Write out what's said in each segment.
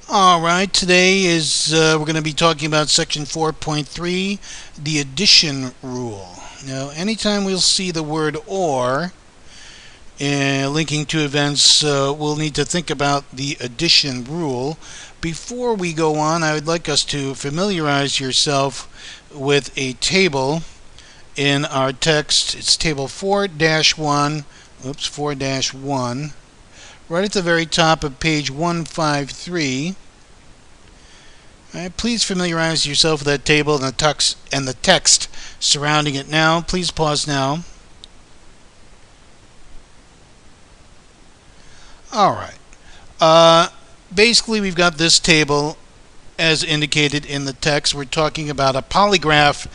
Alright, today is we're going to be talking about section 4.3, the addition rule. Now, anytime we'll see the word or linking to events, we'll need to think about the addition rule. Before we go on, I would like us to familiarize yourself with a table in our text. It's table 4-1, 4-1. Right at the very top of page 153. Right, please familiarize yourself with that table and the text surrounding it now. Please pause now. Alright. Basically, we've got this table as indicated in the text. We're talking about a polygraph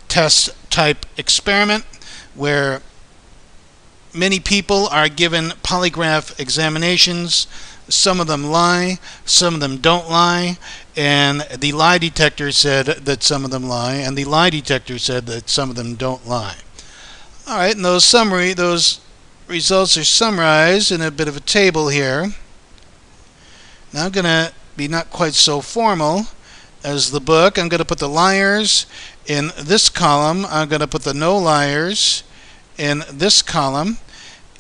test type experiment where many people are given polygraph examinations. Some of them lie, some of them don't lie, and the lie detector said that some of them lie, and the lie detector said that some of them don't lie. Alright, and those results are summarized in a bit of a table here. Now I'm going to be not quite so formal as the book. I'm going to put the liars in this column. I'm going to put the no liars in this column.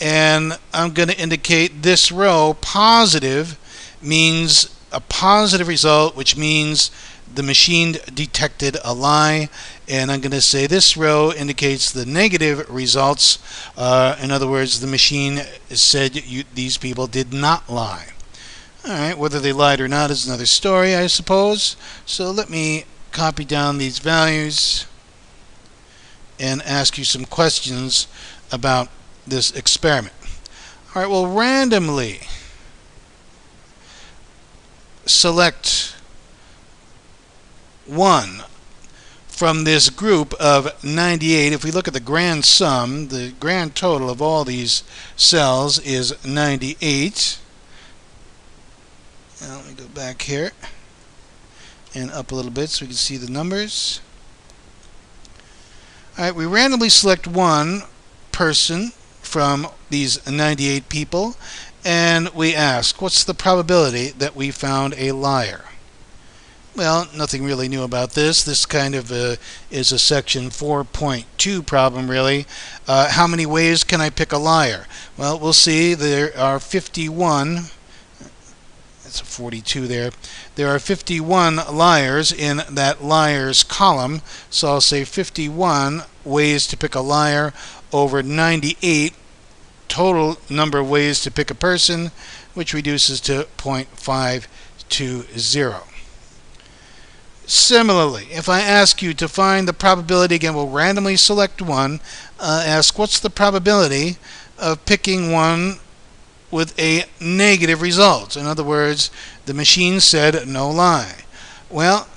And I'm going to indicate this row positive means a positive result, which means the machine detected a lie. And I'm going to say this row indicates the negative results. In other words, the machine said these people did not lie. Alright, whether they lied or not is another story, I suppose. So let me copy down these values and ask you some questions about this experiment. Alright, we'll randomly select one from this group of 98. If we look at the grand sum, the grand total of all these cells is 98. Now let me go back here and up a little bit so we can see the numbers. Alright, we randomly select one person from these 98 people, and we ask, what's the probability that we found a liar? Well, nothing really new about this. This kind of is a section 4.2 problem, really. How many ways can I pick a liar? Well, we'll see. There are 51. That's a 42 there. There are 51 liars in that liars column, so I'll say 51 ways to pick a liar over 98 total number of ways to pick a person, which reduces to 0.520. Similarly, if I ask you to find the probability, again we'll randomly select one, ask what's the probability of picking one with a negative result. In other words, the machine said no lie. Well,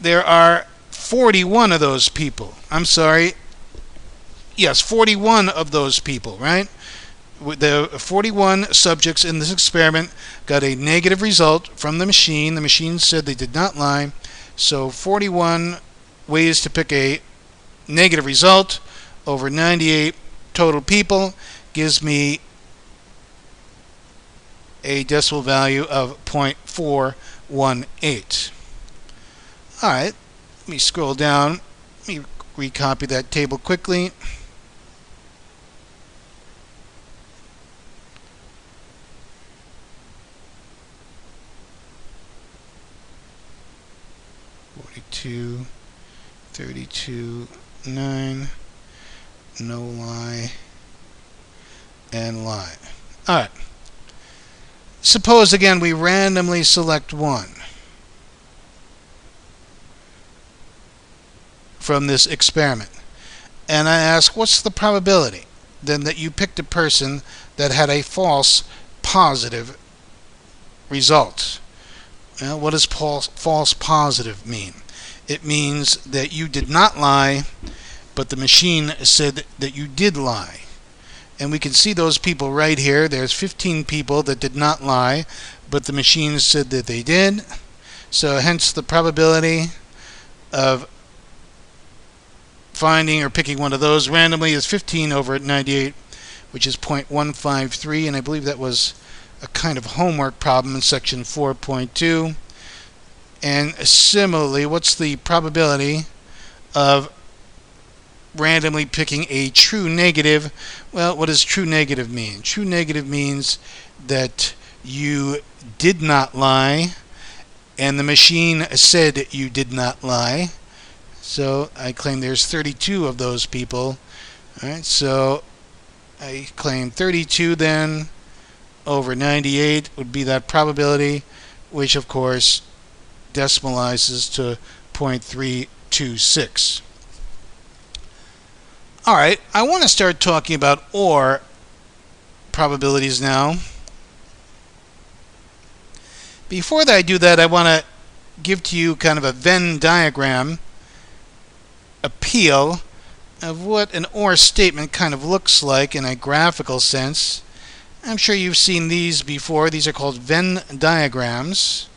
there are 41 of those people. I'm sorry. Yes, 41 of those people, right? The 41 subjects in this experiment got a negative result from the machine. The machine said they did not lie. So 41 ways to pick a negative result over 98 total people gives me a decimal value of 0.418. Alright, let me scroll down. Let me recopy that table quickly. (42, 32, 9, no lie, and lie). Alright. Suppose again we randomly select one from this experiment, and I ask what's the probability then that you picked a person that had a false positive result. Well, what does false positive mean? It means that you did not lie, but the machine said that you did lie. And we can see those people right here. There's 15 people that did not lie, but the machine said that they did. So hence the probability of finding or picking one of those randomly is 15 over 98, which is 0.153, and I believe that was a kind of homework problem in section 4.2. And similarly, what's the probability of randomly picking a true negative? Well, what does true negative mean? True negative means that you did not lie and the machine said you did not lie. So I claim there's 32 of those people. Alright, so I claim 32 then over 98 would be that probability, which of course decimalizes to 0.326. Alright, I want to start talking about OR probabilities now. Before that I do that, I want to give to you kind of a Venn diagram appeal of what an OR statement kind of looks like in a graphical sense. I'm sure you've seen these before. These are called Venn diagrams.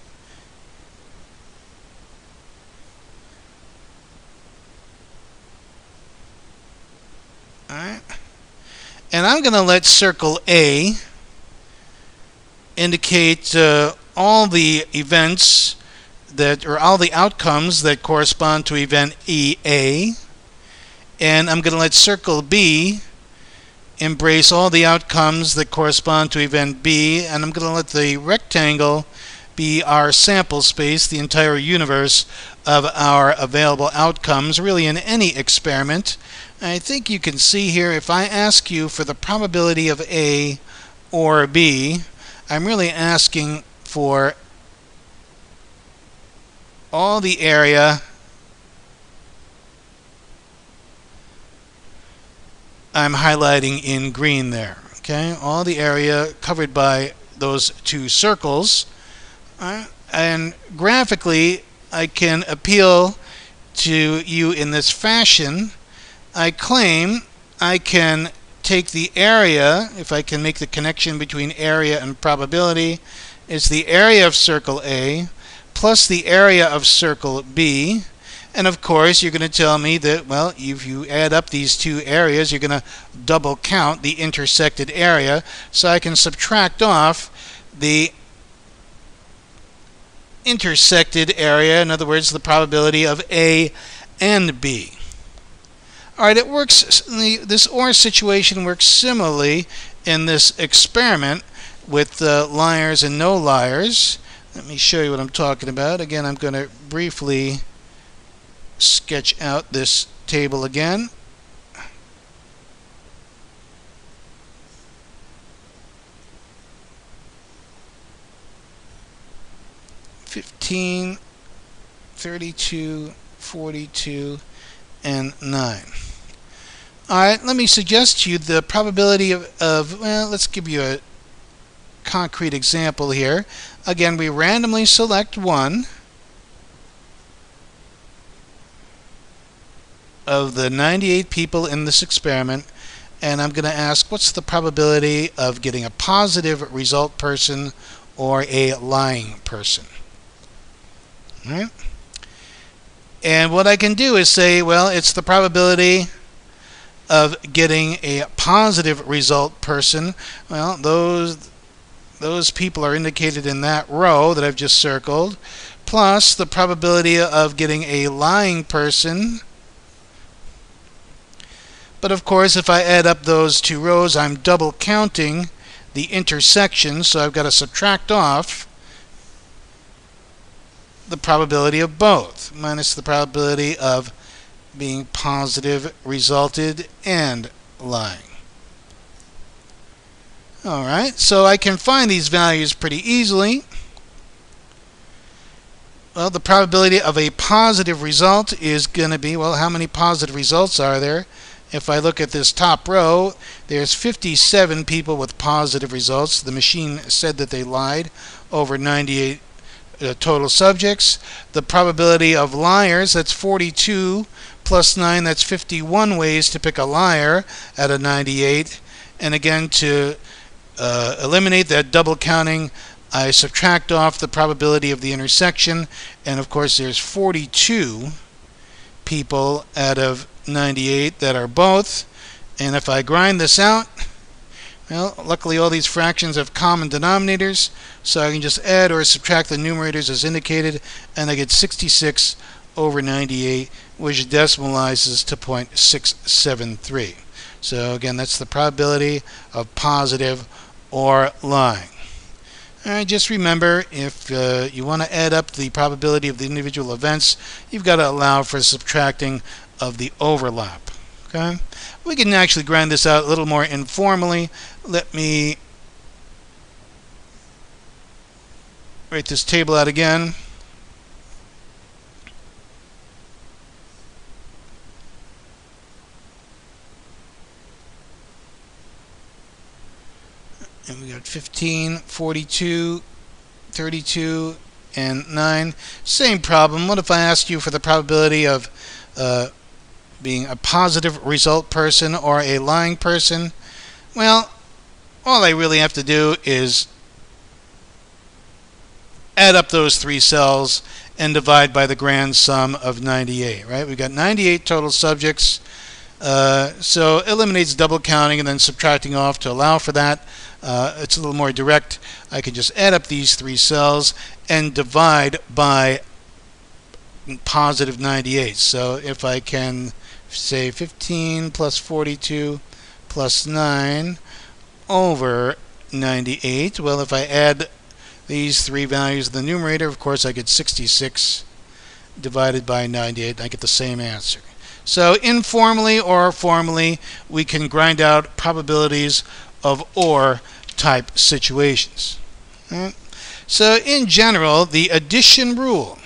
Alright. And I'm going to let circle A indicate all the events that, or all the outcomes that correspond to event EA. And I'm going to let circle B embrace all the outcomes that correspond to event B. And I'm going to let the rectangle be our sample space, the entire universe of our available outcomes, really in any experiment. I think you can see here, if I ask you for the probability of A or B, I'm really asking for all the area I'm highlighting in green there. Okay, all the area covered by those two circles. And graphically, I can appeal to you in this fashion. I claim I can take the area, if I can make the connection between area and probability, is the area of circle A plus the area of circle B. And of course, you're going to tell me that, well, if you add up these two areas, you're going to double count the intersected area. So I can subtract off the intersected area, in other words, the probability of A and B. Alright, it works, this OR situation works similarly in this experiment with liars and no liars. Let me show you what I'm talking about. Again, I'm going to briefly sketch out this table again. $15, $32, $42, and 9. Alright, let me suggest to you the probability of, well, let's give you a concrete example here. Again, we randomly select one of the 98 people in this experiment, and I'm going to ask, what's the probability of getting a positive result person or a lying person? Alright? And what I can do is say, well, it's the probability of getting a positive result person. Well, those people are indicated in that row that I've just circled, plus the probability of getting a lying person. But of course, if I add up those two rows, I'm double counting the intersection, so I've got to subtract off the probability of both, minus the probability of being positive resulted and lying. Alright, so I can find these values pretty easily. Well, the probability of a positive result is going to be, well, how many positive results are there? If I look at this top row, there's 57 people with positive results. The machine said that they lied over 98 total subjects. The probability of liars, that's 42 plus 9, that's 51 ways to pick a liar out of 98. And again, to eliminate that double counting, I subtract off the probability of the intersection, and of course there's 42 people out of 98 that are both. And if I grind this out, Well, luckily all these fractions have common denominators, so I can just add or subtract the numerators as indicated, and I get 66 over 98, which decimalizes to 0.673. So again, that's the probability of positive or lying. Alright, just remember, if you want to add up the probability of the individual events, you've got to allow for subtracting of the overlap. Okay? We can actually grind this out a little more informally. Let me write this table out again. And we got 15, 42, 32, and 9. Same problem. What if I asked you for the probability of being a positive result person or a lying person? Well, all I really have to do is add up those three cells and divide by the grand sum of 98, right? We've got 98 total subjects, so eliminates double counting and then subtracting off to allow for that. It's a little more direct. I can just add up these three cells and divide by positive 98. So if I can say 15 plus 42 plus 9 over 98, well, if I add these three values in the numerator, of course I get 66 divided by 98, and I get the same answer. So informally or formally, we can grind out probabilities of OR type situations. Right? So in general, the addition rule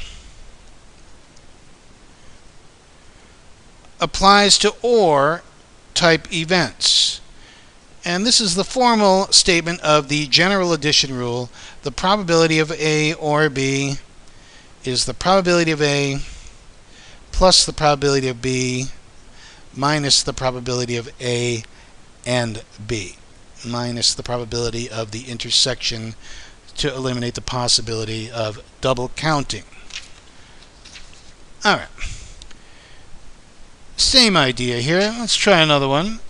applies to OR type events. And this is the formal statement of the general addition rule. The probability of A or B is the probability of A plus the probability of B minus the probability of A and B, minus the probability of the intersection to eliminate the possibility of double counting. Alright. Same idea here. Let's try another one.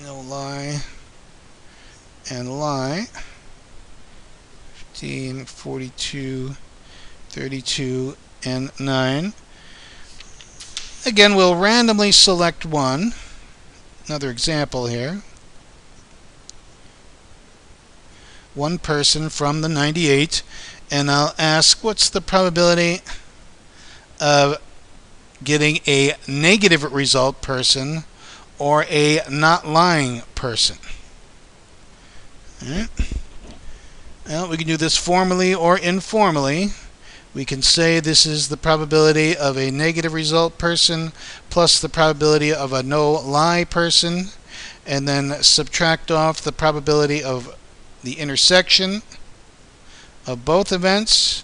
No lie and lie. 15, 42, 32, and 9. Again, we'll randomly select one. Another example here. One person from the 98, and I'll ask what's the probability of getting a negative result person or a not lying person. All right. Well, we can do this formally or informally. We can say this is the probability of a negative result person plus the probability of a no lie person, and then subtract off the probability of the intersection of both events.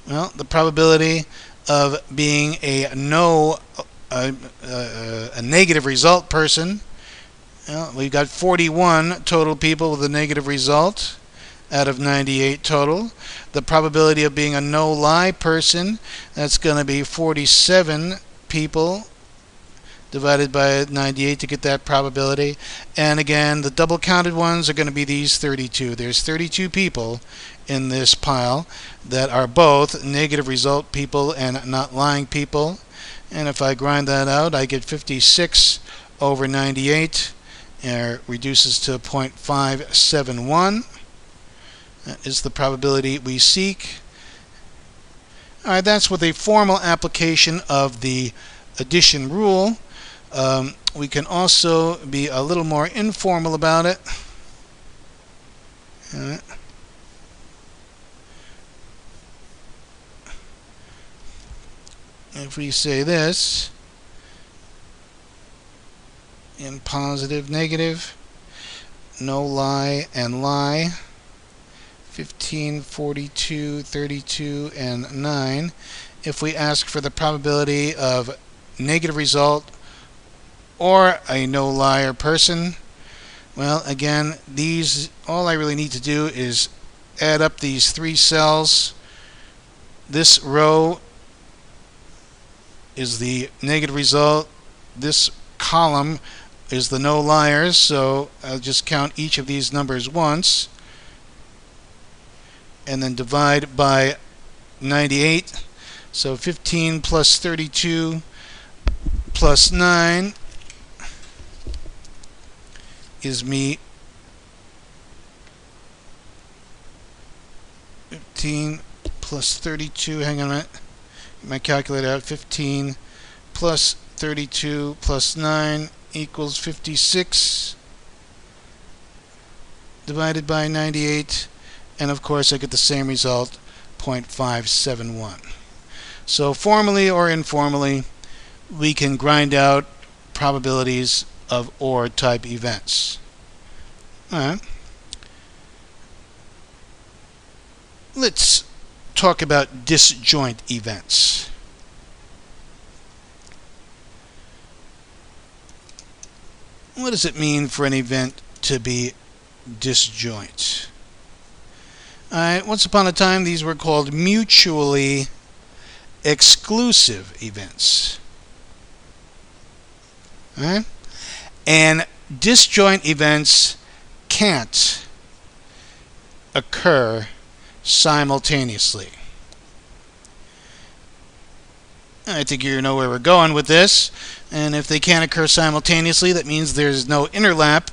Well, the probability of being a negative result person. Well, we've got 41 total people with a negative result out of 98 total. The probability of being a no lie person, that's going to be 47 people divided by 98 to get that probability. And again, the double counted ones are going to be these 32. There's 32 people in this pile that are both negative result people and not lying people. And if I grind that out, I get 56 over 98. It reduces to 0.571. That is the probability we seek. Alright, that's with a formal application of the addition rule. We can also be a little more informal about it. If we say this, in positive, negative, no lie and lie, 15, 42, 32, and 9. If we ask for the probability of negative result or a no liar person, well, again, these, all I really need to do is add up these three cells this row is the negative result. This column is the no liars, so I'll just count each of these numbers once and then divide by 98. So 15 plus 32 plus 9 gives me 15 plus 32, hang on a minute, get my calculator out. 15 plus 32 plus 9 equals 56 divided by 98, and of course I get the same result, 0.571. So formally or informally, we can grind out probabilities of OR type events. All right. Let's talk about disjoint events. What does it mean for an event to be disjoint? All right, once upon a time, these were called mutually exclusive events. All right? And disjoint events can't occur simultaneously. I think you know where we're going with this. And if they can't occur simultaneously, that means there's no overlap,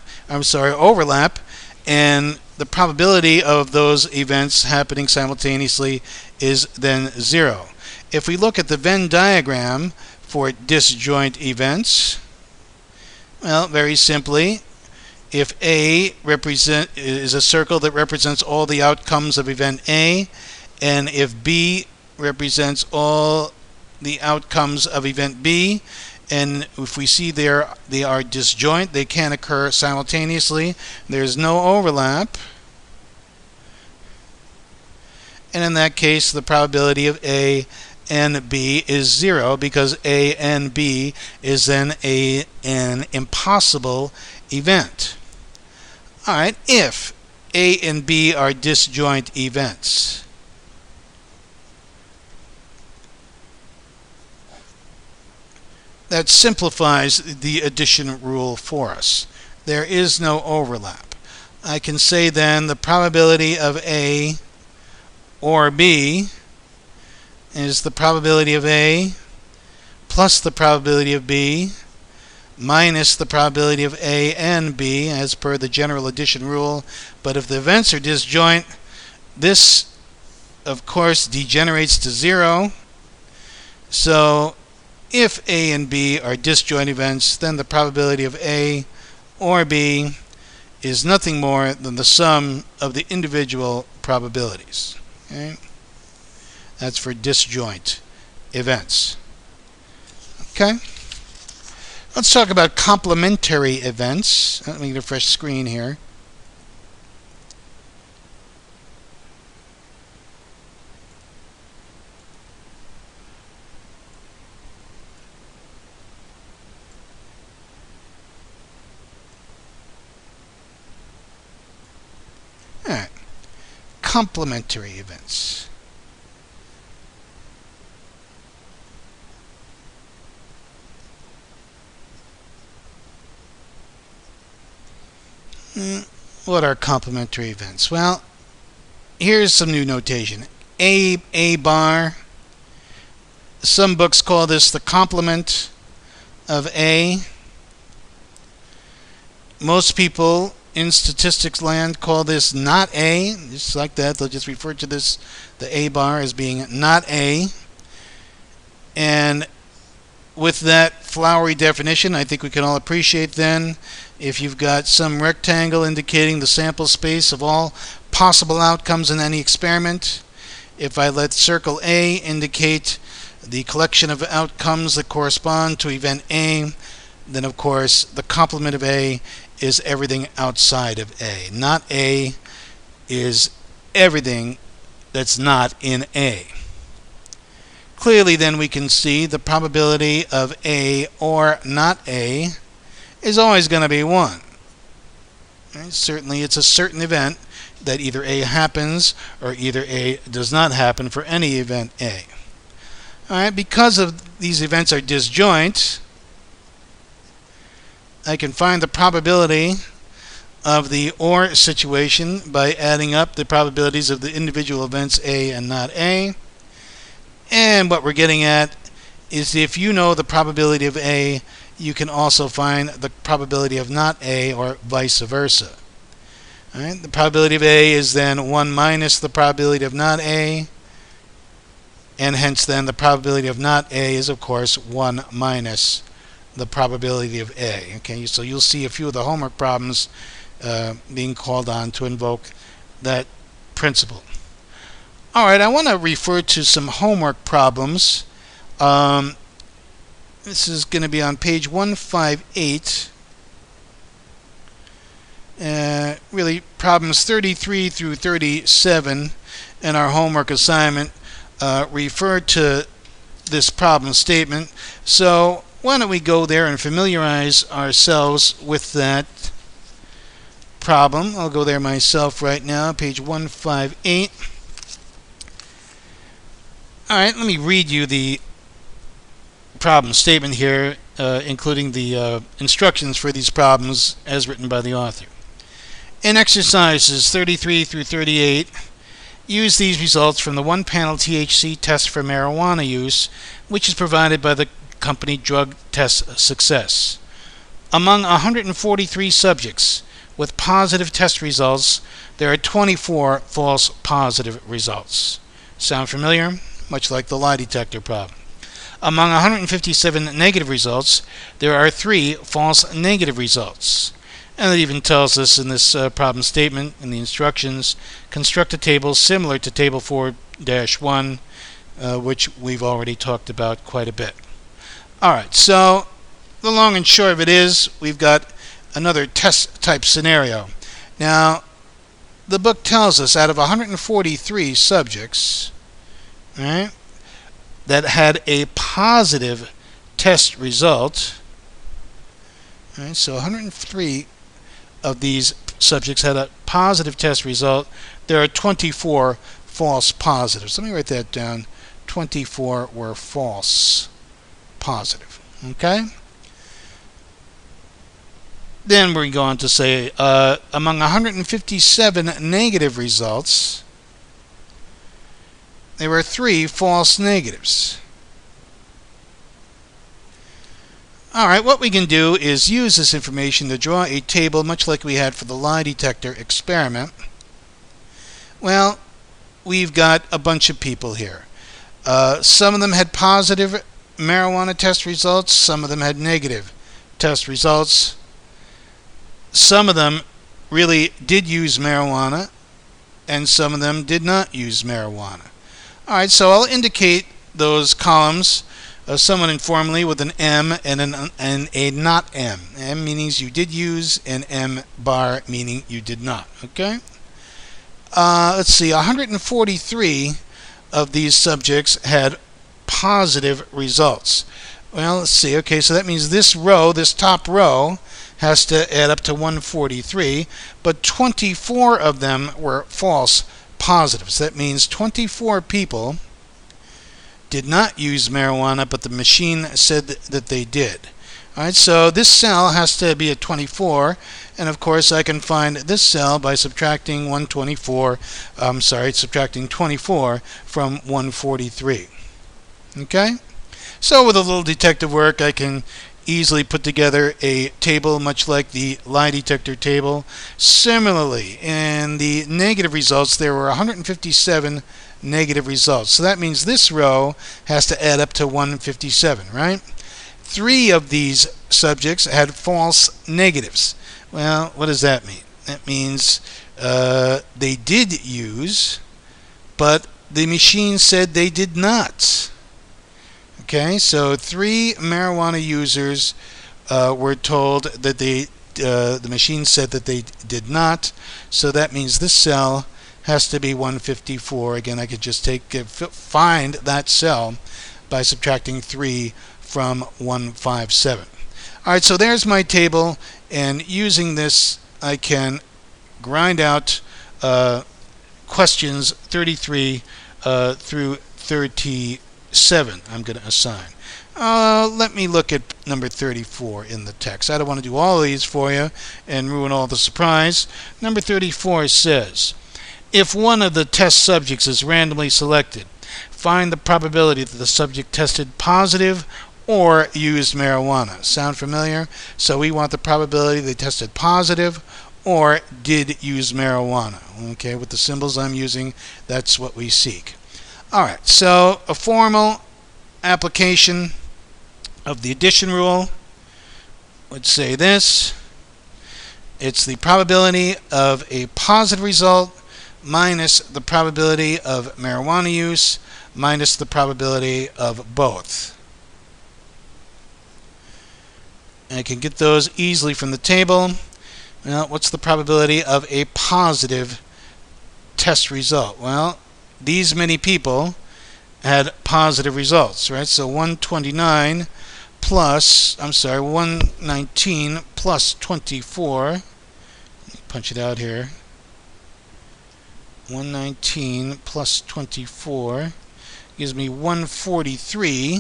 and the probability of those events happening simultaneously is then 0. If we look at the Venn diagram for disjoint events, well, very simply, if A is a circle that represents all the outcomes of event A, and if B represents all the outcomes of event B, and if we see they are disjoint, they can occur simultaneously, there's no overlap, and in that case the probability of A and B is 0, because A and B is then an impossible event. Alright, if A and B are disjoint events, that simplifies the addition rule for us. There is no overlap. I can say then the probability of A or B is the probability of A plus the probability of B minus the probability of A and B, as per the general addition rule. But if the events are disjoint, this of course degenerates to 0. So if A and B are disjoint events, then the probability of A or B is nothing more than the sum of the individual probabilities. Okay? That's for disjoint events. Okay? Let's talk about complementary events. Let me get a fresh screen here. All right. Complementary events. What are complementary events? Well, here's some new notation. A bar. Some books call this the complement of A. Most people in statistics land call this not A. Just like that, they'll just refer to this, the A bar, as being not A. And with that flowery definition, I think we can all appreciate then, if you've got some rectangle indicating the sample space of all possible outcomes in any experiment, if I let circle A indicate the collection of outcomes that correspond to event A, then of course the complement of A is everything outside of A. Not A is everything that's not in A. Clearly then we can see the probability of A or not A is always going to be 1. Right? Certainly it's a certain event. that either A happens or either A does not happen for any event A. Alright, because of these events are disjoint, I can find the probability of the OR situation by adding up the probabilities of the individual events A and not A. And what we're getting at is if you know the probability of A, you can also find the probability of not A, or vice versa. All right, the probability of A is then 1 minus the probability of not A, and hence then the probability of not A is of course 1 minus the probability of A. Okay, so you'll see a few of the homework problems being called on to invoke that principle. Alright, I want to refer to some homework problems. This is going to be on page 158. Really, problems 33 through 37 in our homework assignment refer to this problem statement. So why don't we go there and familiarize ourselves with that problem. I'll go there myself right now, page 158. Alright, let me read you the problem statement here, including the instructions for these problems as written by the author. In exercises 33 through 38, use these results from the one-panel THC test for marijuana use, which is provided by the company Drug Test Success. Among 143 subjects with positive test results, there are 24 false positive results. Sound familiar? Much like the lie detector problem. Among 157 negative results, there are 3 false negative results. And it even tells us in this problem statement, in the instructions, construct a table similar to table 4-1, which we've already talked about quite a bit. Alright, so the long and short of it is, we've got another test type scenario. Now, the book tells us out of 143 subjects, right, that had a positive test result, right, so 103 of these subjects had a positive test result. There are 24 false positives. Let me write that down. 24 were false positive. Okay? Then we go on to say, among 157 negative results, there were 3 false negatives. Alright, what we can do is use this information to draw a table much like we had for the lie detector experiment. Well, we've got a bunch of people here. Some of them had positive marijuana test results, some of them had negative test results. Some of them really did use marijuana, and some of them did not use marijuana. Alright, so I'll indicate those columns somewhat informally with an M and a not M. M meaning you did use, and M bar meaning you did not. Okay? Let's see, 143 of these subjects had positive results. Well, let's see. Okay, so that means this row, this top row, has to add up to 143, but 24 of them were false positives. That means 24 people did not use marijuana, but the machine said that they did. Alright, so this cell has to be a 24, and of course I can find this cell by subtracting 24 from 143. Okay? So with a little detective work, I can easily put together a table much like the lie detector table. Similarly, in the negative results, there were 157 negative results. So that means this row has to add up to 157, right? 3 of these subjects had false negatives. Well, what does that mean? That means they did use, but the machine said they did not. Okay, so 3 marijuana users were told that the machine said that they did not. So that means this cell has to be 154. Again, I could just find that cell by subtracting 3 from 157. Alright, so there's my table, and using this I can grind out questions 33 through 37 I'm going to assign. Let me look at number 34 in the text. I don't want to do all of these for you and ruin all the surprise. Number 34 says, if one of the test subjects is randomly selected, find the probability that the subject tested positive or used marijuana. Sound familiar? So we want the probability they tested positive or did use marijuana. Okay, with the symbols I'm using, that's what we seek. Alright, so a formal application of the addition rule would say this. It's the probability of a positive result minus the probability of marijuana use minus the probability of both. And I can get those easily from the table. Well, what's the probability of a positive test result? Well, these many people had positive results, right? So 119 plus 24. Let me punch it out here. 119 plus 24 gives me 143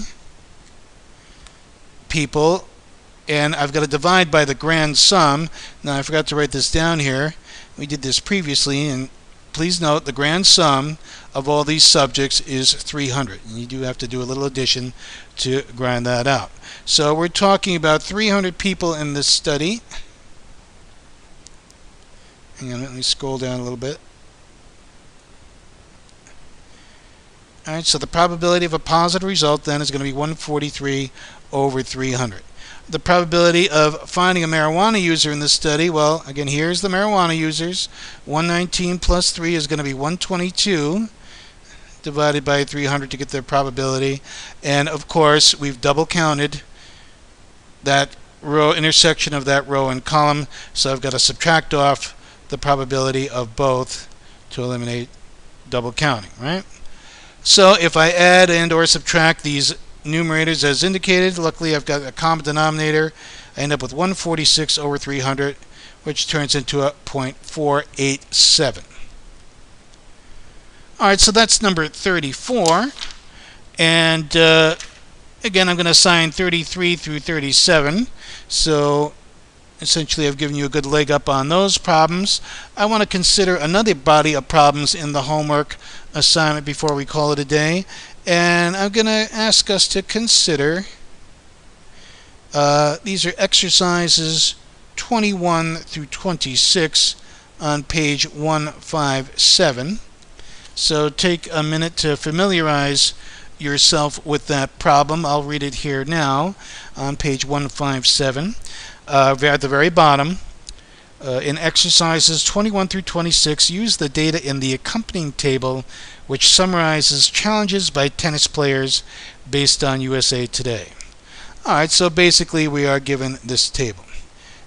people, and I've got to divide by the grand sum. Now I forgot to write this down here. We did this previously, and please note the grand sum of all these subjects is 300, and you do have to do a little addition to grind that out. So we're talking about 300 people in this study. Hang on, let me scroll down a little bit. Alright, so the probability of a positive result then is going to be 143 over 300. The probability of finding a marijuana user in this study, well, again, here's the marijuana users. 119 plus 3 is going to be 122 divided by 300 to get their probability. And, of course, we've double counted that row, intersection of that row and column, so I've got to subtract off the probability of both to eliminate double counting, right? So if I add and or subtract these numerators as indicated, luckily I've got a common denominator. I end up with 146 over 300, which turns into a 0.487. Alright, so that's number 34. And again, I'm going to assign 33 through 37. So essentially I've given you a good leg up on those problems. I want to consider another body of problems in the homework assignment before we call it a day. And I'm going to ask us to consider, these are exercises 21 through 26 on page 157. So take a minute to familiarize yourself with that problem. I'll read it here now on page 157. At the very bottom, in exercises 21 through 26, use the data in the accompanying table which summarizes challenges by tennis players based on USA Today. Alright, so basically we are given this table.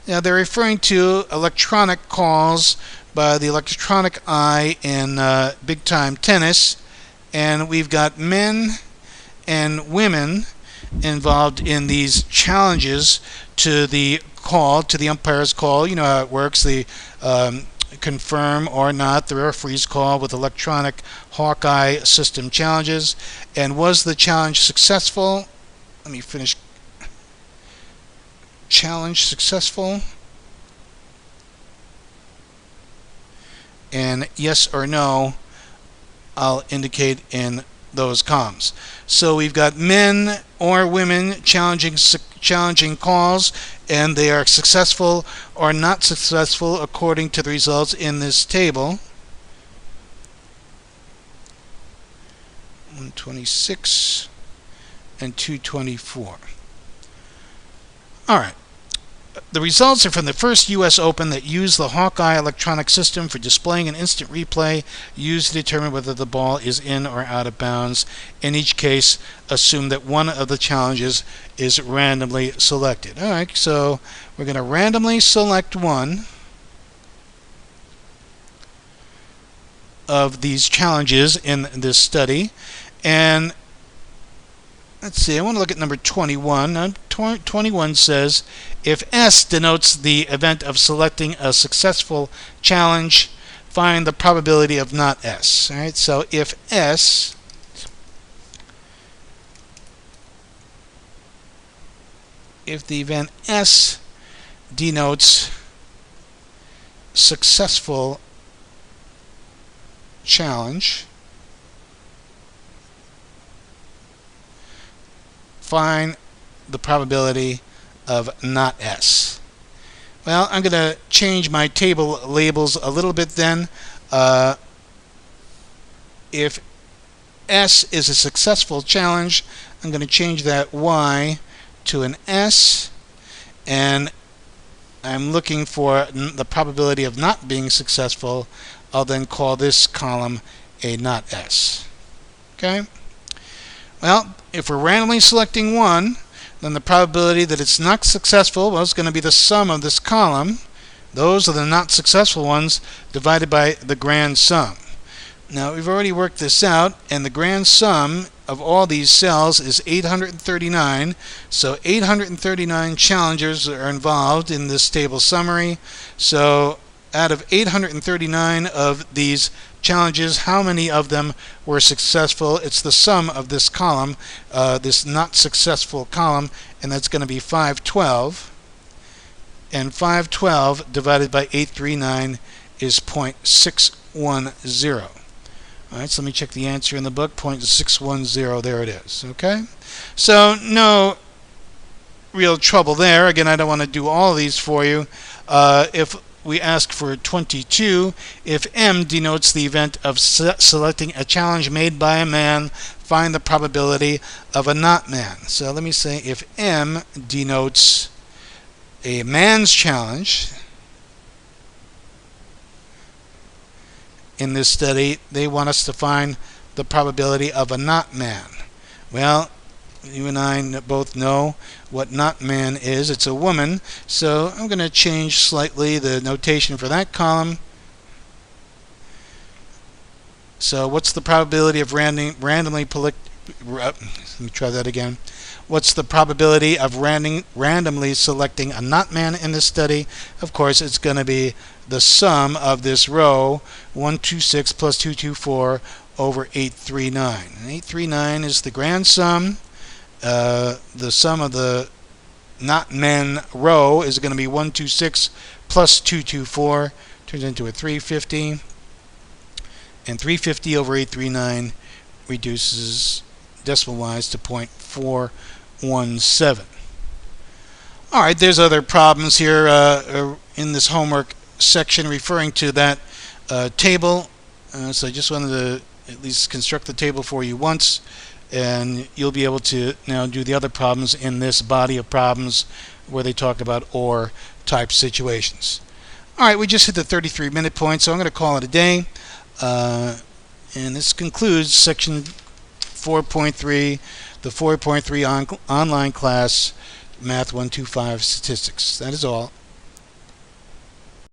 Now they're referring to electronic calls by the electronic eye in big time tennis, and we've got men and women involved in these challenges to the call, to the umpire's call. You know how it works. The confirm or not the referee's call with electronic Hawkeye system challenges. And was the challenge successful? Let me finish. Challenge successful? And yes or no, I'll indicate in those columns. So we've got men or women challenging calls, and they are successful or not successful according to the results in this table. 126 and 224. Alright. The results are from the first U.S. Open that used the Hawkeye electronic system for displaying an instant replay used to determine whether the ball is in or out of bounds. In each case, assume that one of the challenges is randomly selected. Alright, so we're going to randomly select one of these challenges in this study. And let's see, I want to look at number 21. Now, 21 says, if S denotes the event of selecting a successful challenge, find the probability of not S. All right, so if the event S denotes successful challenge, find the probability of not S. Well, I'm going to change my table labels a little bit then. If S is a successful challenge, I'm going to change that Y to an S, and I'm looking for the probability of not being successful. I'll then call this column a not S. Okay? Well, if we're randomly selecting one, then the probability that it's not successful, well, is going to be the sum of this column. Those are the not successful ones divided by the grand sum. Now, we've already worked this out, and the grand sum of all these cells is 839. So 839 challengers are involved in this table summary. So out of 839 of these challenges, how many of them were successful? It's the sum of this column, this not successful column, and that's going to be 512. And 512 divided by 839 is 0.610. All right, so let me check the answer in the book. 0.610, there it is. Okay, so no real trouble there. Again, I don't want to do all of these for you. If we ask for 22, if M denotes the event of selecting a challenge made by a man, find the probability of a not man. So let me say if M denotes a man's challenge, in this study, they want us to find the probability of a not man. Well, you and I both know what not man is. It's a woman. So I'm going to change slightly the notation for that column. So what's the probability of randomly let me try that again. What's the probability of randomly selecting a not man in this study? Of course, it's going to be the sum of this row, 126 plus 224 over 839. And 839 is the grand sum. The sum of the not men row is going to be 126 plus 224, turns into a 350. And 350 over 839 reduces decimal-wise to 0.417. All right, there's other problems here in this homework section referring to that table. So I just wanted to at least construct the table for you once, and you'll be able to now do the other problems in this body of problems where they talk about or type situations. All right, we just hit the 33-minute point, so I'm going to call it a day. And this concludes section 4.3, the 4.3 online class, Math 125 Statistics. That is all.